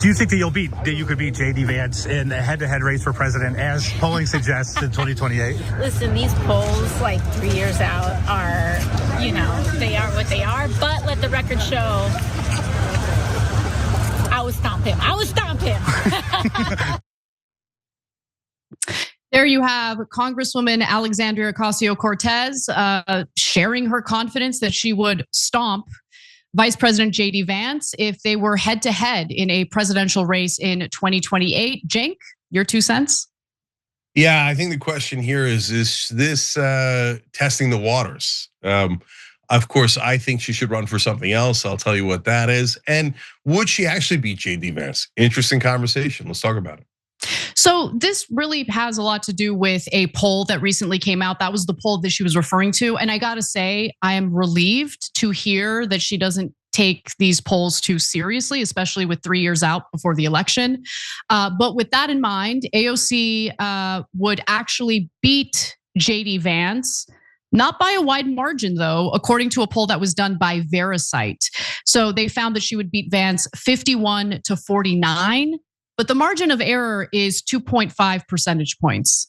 you think that you could beat JD Vance in a head-to-head race for president, as polling suggests, in 2028? Listen, these polls, like 3 years out, are, they are what they are. But let the record show, I would stomp him. There you have Congresswoman Alexandria Ocasio-Cortez sharing her confidence that she would stomp Vice President JD Vance if they were head to head in a presidential race in 2028. Cenk, your 2 cents? Yeah, I think the question here is this testing the waters? Of course, I think she should run for something else. I'll tell you what that is. And would she actually beat JD Vance? Interesting conversation. Let's talk about it. So this really has a lot to do with a poll that recently came out. That was the poll that she was referring to. And I gotta say, I am relieved to hear that she doesn't take these polls too seriously, especially with 3 years out before the election. But with that in mind, AOC would actually beat JD Vance, not by a wide margin though, according to a poll that was done by Verisight. So they found that she would beat Vance 51-49. But the margin of error is 2.5 percentage points.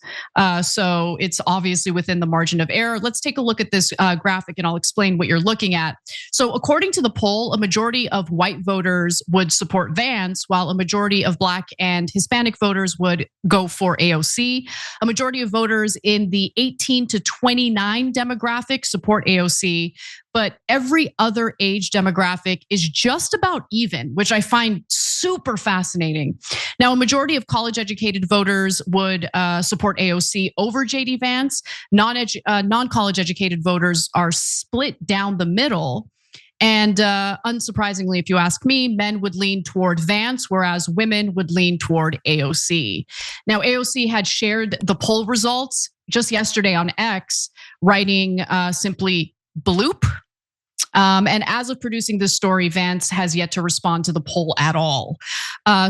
So it's obviously within the margin of error. Let's take a look at this graphic and I'll explain what you're looking at. So according to the poll, a majority of white voters would support Vance, while a majority of Black and Hispanic voters would go for AOC. A majority of voters in the 18 to 29 demographic support AOC, but every other age demographic is just about even, which I find super fascinating. Now, a majority of college-educated voters would support AOC over JD Vance. Non-college educated voters are split down the middle. And unsurprisingly, if you ask me, men would lean toward Vance, whereas women would lean toward AOC. Now, AOC had shared the poll results just yesterday on X, writing simply bloop. And as of producing this story, Vance has yet to respond to the poll at all.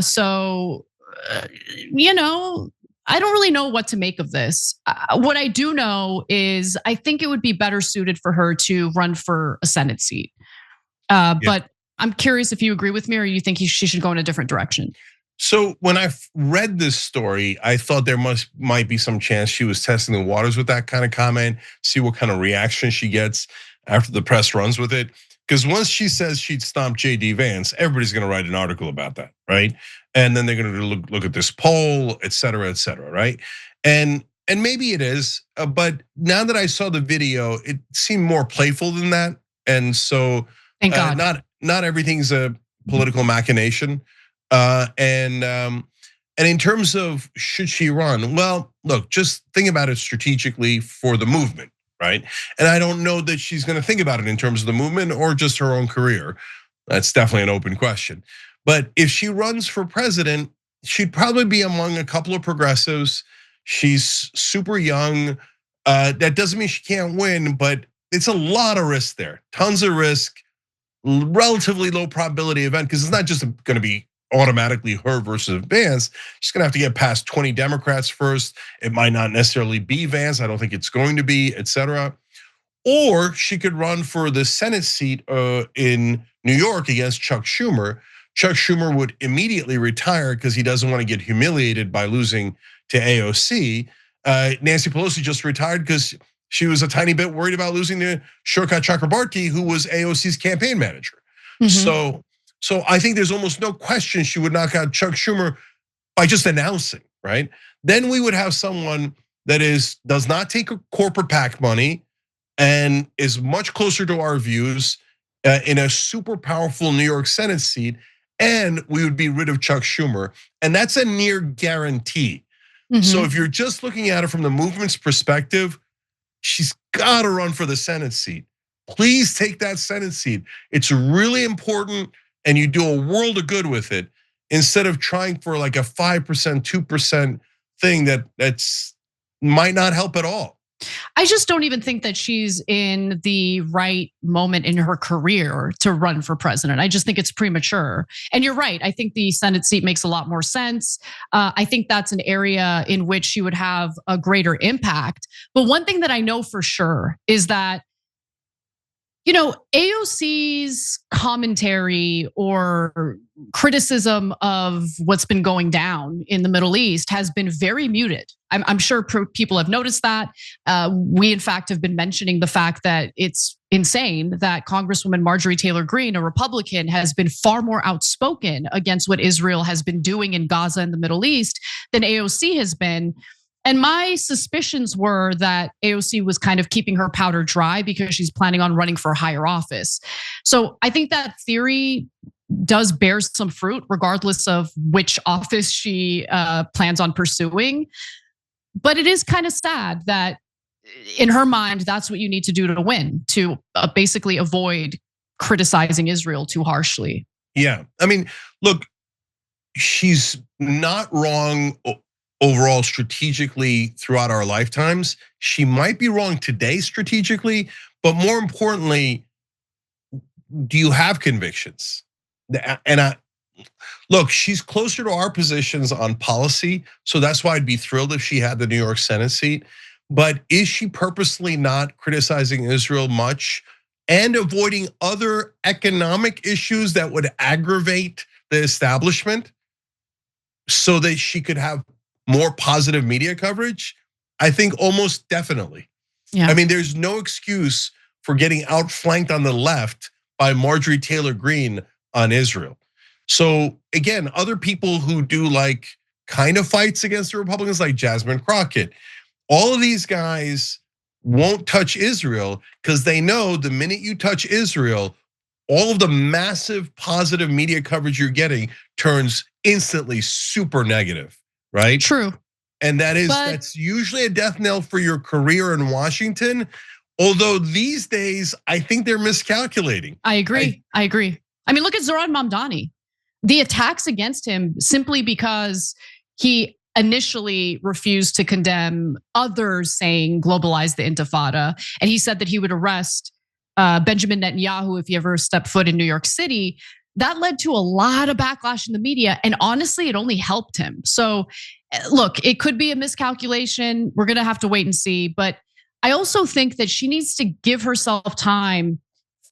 So, I don't really know what to make of this. What I do know is I think it would be better suited for her to run for a Senate seat. But I'm curious if you agree with me or you think she should go in a different direction. So when I read this story, I thought there might be some chance she was testing the waters with that kind of comment, see what kind of reaction she gets after the press runs with it. Because once she says she'd stomp JD Vance, everybody's gonna write an article about that, right? And then they're gonna look at this poll, et cetera, right? And maybe it is, but now that I saw the video, it seemed more playful than that. And so thank God. Not everything's a political machination. And in terms of should she run? Well, look, just think about it strategically for the movement, right? And I don't know that she's gonna think about it in terms of the movement or just her own career. That's definitely an open question. But if she runs for president, she'd probably be among a couple of progressives. She's super young. That doesn't mean she can't win, but it's a lot of risk there. Tons of risk, relatively low probability event, because it's not just gonna be automatically her versus Vance. She's gonna have to get past 20 Democrats first. It might not necessarily be Vance. I don't think it's going to be, et cetera. Or she could run for the Senate seat in New York against Chuck Schumer. Chuck Schumer would immediately retire because he doesn't want to get humiliated by losing to AOC. Nancy Pelosi just retired because she was a tiny bit worried about losing to Shurka Chakrabarti, who was AOC's campaign manager. So I think there's almost no question she would knock out Chuck Schumer by just announcing, right? Then we would have someone that does not take a corporate PAC money and is much closer to our views in a super powerful New York Senate seat, and we would be rid of Chuck Schumer, and that's a near guarantee. So if you're just looking at it from the movement's perspective, she's got to run for the Senate seat. Please take that Senate seat. It's really important. And you do a world of good with it instead of trying for like a 5%, 2% thing that's might not help at all. I just don't even think that she's in the right moment in her career to run for president. I just think it's premature. And you're right. I think the Senate seat makes a lot more sense. I think that's an area in which she would have a greater impact. But one thing that I know for sure is that AOC's commentary or criticism of what's been going down in the Middle East has been very muted. I'm sure people have noticed that. We, in fact, have been mentioning the fact that it's insane that Congresswoman Marjorie Taylor Greene, a Republican, has been far more outspoken against what Israel has been doing in Gaza and the Middle East than AOC has been. And my suspicions were that AOC was kind of keeping her powder dry because she's planning on running for higher office. So I think that theory does bear some fruit, regardless of which office she plans on pursuing. But it is kind of sad that in her mind, that's what you need to do to win, to basically avoid criticizing Israel too harshly. Yeah, I mean, look, she's not wrong overall strategically throughout our lifetimes. She might be wrong today strategically, but more importantly, do you have convictions? And look, she's closer to our positions on policy, so that's why I'd be thrilled if she had the New York Senate seat. But is she purposely not criticizing Israel much and avoiding other economic issues that would aggravate the establishment so that she could have more positive media coverage? I think almost definitely. Yeah. I mean, there's no excuse for getting outflanked on the left by Marjorie Taylor Greene on Israel. So again, other people who do like kind of fights against the Republicans, like Jasmine Crockett, all of these guys won't touch Israel because they know the minute you touch Israel, all of the massive positive media coverage you're getting turns instantly super negative. Right? True. And that's usually a death knell for your career in Washington. Although these days, I think they're miscalculating. I agree. I mean, look at Zoran Mamdani. The attacks against him simply because he initially refused to condemn others saying globalize the intifada. And he said that he would arrest Benjamin Netanyahu if he ever stepped foot in New York City. That led to a lot of backlash in the media. And honestly, it only helped him. So look, it could be a miscalculation. We're gonna have to wait and see. But I also think that she needs to give herself time,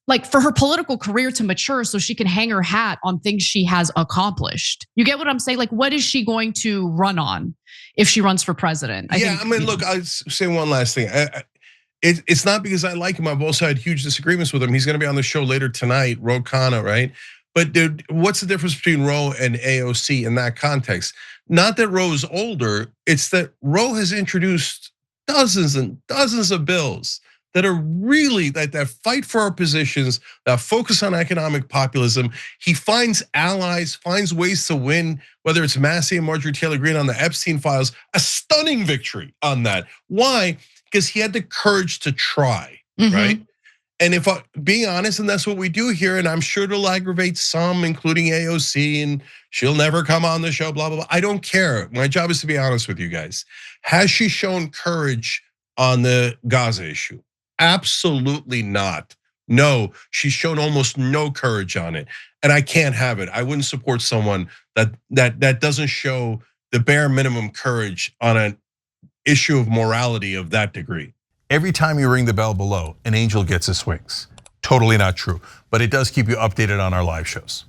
like for her political career to mature so she can hang her hat on things she has accomplished. You get what I'm saying? Like, what is she going to run on if she runs for president? I mean, look, I'll say one last thing. It's not because I like him. I've also had huge disagreements with him. He's gonna be on the show later tonight, Ro Khanna, right? But dude, what's the difference between Ro and AOC in that context? Not that Ro's older, it's that Ro has introduced dozens and dozens of bills that are really that fight for our positions, that focus on economic populism. He finds allies, finds ways to win, whether it's Massey and Marjorie Taylor Greene on the Epstein files, a stunning victory on that. Why? Because he had the courage to try, right? And if being honest, and that's what we do here, and I'm sure it'll aggravate some, including AOC, and she'll never come on the show, blah, blah, blah. I don't care. My job is to be honest with you guys. Has she shown courage on the Gaza issue? Absolutely not. No, she's shown almost no courage on it. And I can't have it. I wouldn't support someone that doesn't show the bare minimum courage on an issue of morality of that degree. Every time you ring the bell below, an angel gets his wings. Totally not true, but it does keep you updated on our live shows.